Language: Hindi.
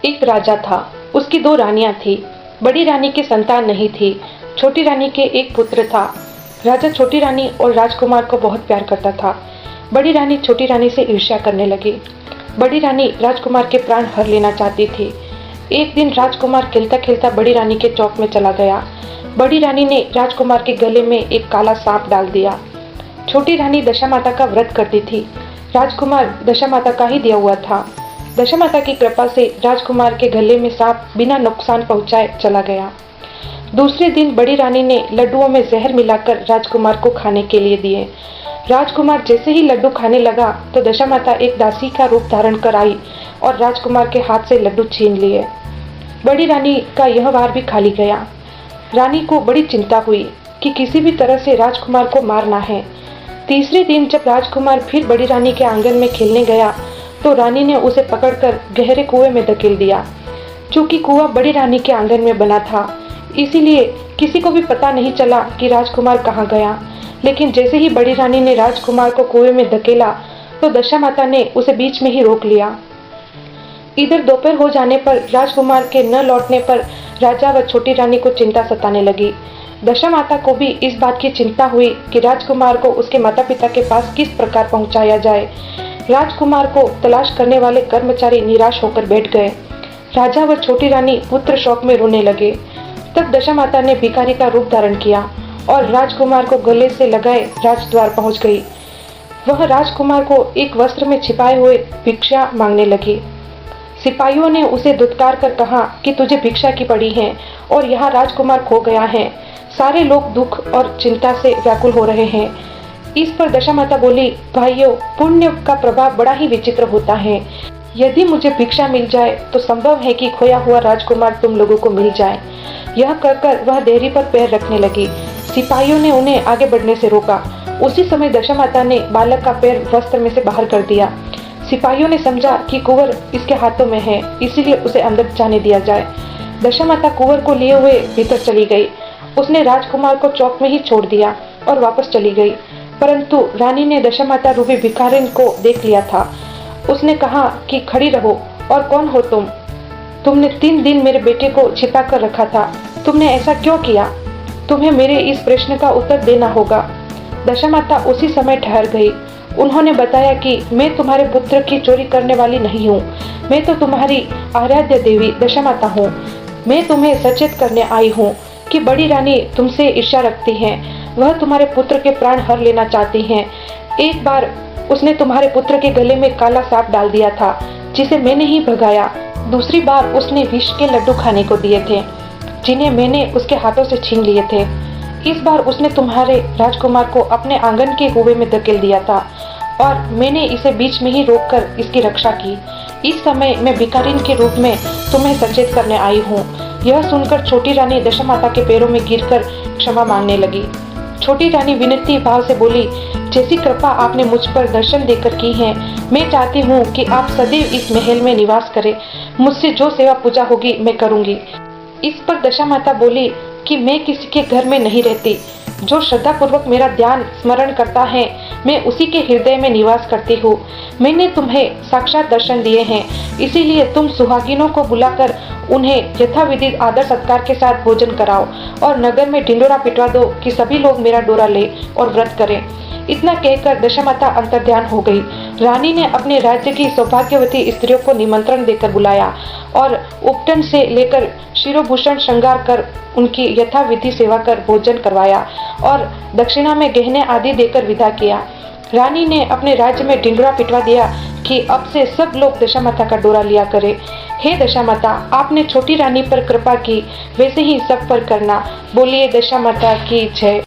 एक राजा था, उसकी दो रानियां थी। बड़ी रानी की संतान नहीं थी। छोटी रानी के एक पुत्र था। राजा छोटी रानी और राजकुमार को बहुत प्यार करता था। बड़ी रानी छोटी रानी से ईर्ष्या करने लगी। बड़ी रानी राजकुमार के प्राण हर लेना चाहती थी। एक दिन राजकुमार खेलता खेलता बड़ी रानी के चौक में चला गया। बड़ी रानी ने राजकुमार के गले में एक काला सांप डाल दिया। छोटी रानी दशा माता का व्रत करती थी। राजकुमार दशा माता का ही दिया हुआ था। दशा माता की कृपा से राजकुमार के गले में सांप बिना नुकसान पहुंचाए चला गया। दूसरे दिन बड़ी रानी ने लड्डुओं में जहर मिलाकर राजकुमार को खाने के लिए दिए। राजकुमार जैसे ही लड्डू खाने लगा तो दशा माता एक दासी का रूप धारण कर आई और राजकुमार के हाथ से लड्डू छीन लिए। बड़ी रानी का यह वार भी खाली गया। रानी को बड़ी चिंता हुई कि किसी भी तरह से राजकुमार को मारना है। तीसरे दिन जब राजकुमार फिर बड़ी रानी के आंगन में खेलने गया तो रानी ने उसे पकड़कर गहरे कुएं में धकेल दिया। चूंकि कुआं बड़ी रानी के आंगन में बना था, इसीलिए किसी को भी पता नहीं चला कि राजकुमार कहाँ गया। लेकिन जैसे ही बड़ी रानी ने राजकुमार को कुएं में धकेला तो दशा माता ने उसे बीच में ही रोक लिया। इधर दोपहर हो जाने पर राजकुमार के न लौटने पर राजा व छोटी रानी को चिंता सताने लगी। दशा माता को भी इस बात की चिंता हुई कि राजकुमार को उसके माता पिता के पास किस प्रकार पहुंचाया जाए। राजकुमार को तलाश करने वाले कर्मचारी निराश होकर बैठ गए। राजा व छोटी रानी पुत्र शोक में रोने लगे। तब दशा माता ने भिखारी का रूप धारण किया और राजकुमार को गले से लगाए राजद्वार पहुंच गई। वह राजकुमार को एक वस्त्र में छिपाए हुए भिक्षा मांगने लगी। सिपाहियों ने उसे धुतकार कर कहा कि तुझे भिक्षा की पड़ी है और यहाँ राजकुमार खो गया है। सारे लोग दुख और चिंता से व्याकुल हो रहे हैं। इस पर दशा माता बोली, भाइयों, पुण्य का प्रभाव बड़ा ही विचित्र होता है। यदि मुझे भिक्षा मिल जाए तो संभव है कि खोया हुआ राजकुमार तुम लोगों को मिल जाए। यह कहकर वह देहरी पर पैर रखने लगी। सिपाहियों ने उन्हें आगे बढ़ने से रोका। उसी समय दशा माता ने बालक का पैर वस्त्र में से बाहर कर दिया। सिपाहियों ने समझा कि कुंवर इसके हाथों में है, इसीलिए उसे अंदर जाने दिया जाए। दशा माता कुंवर को लिए हुए भीतर चली गई। उसने राजकुमार को चौक में ही छोड़ दिया और वापस चली गई। परंतु रानी ने दशा माता रूपी भिखारिन को देख लिया था। उसने कहा कि खड़ी रहो, और कौन हो तुम? तुमने 3 दिन मेरे बेटे को छिपा कर रखा था, तुमने ऐसा क्यों किया? तुम्हें मेरे इस प्रश्न का उत्तर देना होगा। दशा माता उसी समय ठहर गई। उन्होंने बताया कि मैं तुम्हारे पुत्र की चोरी करने वाली नहीं हूँ। मैं तो तुम्हारी आराध्य देवी दशा माता हूँ। मैं तुम्हें सचेत करने आई हूँ कि बड़ी रानी तुमसे ईर्ष्या रखती है। वह तुम्हारे पुत्र के प्राण हर लेना चाहती हैं। एक बार उसने तुम्हारे पुत्र के गले में काला सांप डाल दिया था, जिसे मैंने ही भगाया। दूसरी बार उसने विष के लड्डू खाने को दिए थे, जिन्हें मैंने उसके हाथों से छीन लिए थे। इस बार उसने तुम्हारे राजकुमार को अपने आंगन के कुएं में धकेल दिया था और मैंने इसे बीच में ही रोककर इसकी रक्षा की। इस समय मैं भिखारिन के रूप में तुम्हें सचेत करने आई हूँ। यह सुनकर छोटी रानी दशा माता के पैरों में गिरकर क्षमा मांगने लगी। छोटी रानी विनती भाव से बोली, जैसी कृपा आपने मुझ पर दर्शन देकर की है, मैं चाहती हूँ कि आप सदैव इस महल में निवास करें। मुझसे जो सेवा पूजा होगी मैं करूँगी। इस पर दशा माता बोली कि मैं किसी के घर में नहीं रहती। जो श्रद्धा पूर्वक मेरा ध्यान स्मरण करता है, मैं उसी के हृदय में निवास करती हूँ। मैंने तुम्हें साक्षात दर्शन दिए हैं, इसीलिए तुम सुहागिनों को बुलाकर उन्हें यथाविधि आदर सत्कार के साथ भोजन कराओ और नगर में ढिंडोरा पिटवा दो कि सभी लोग मेरा डोरा ले और व्रत करें। इतना कहकर दशा माता अंतर्ध्यान हो गई। रानी ने अपने राज्य की सौभाग्यवती स्त्रियों को निमंत्रण देकर बुलाया और उपटन से लेकर शिरोभूषण श्रृंगार कर उनकी यथाविधि सेवा कर भोजन करवाया और दक्षिणा में गहने आदि देकर विदा किया। रानी ने अपने राज्य में ढिंडोरा पिटवा दिया कि अब से सब लोग दशा माता का डोरा लिया करे। हे दशा माता, आपने छोटी रानी पर कृपा की, वैसे ही सब पर करना। बोलिए दशा माता की जय।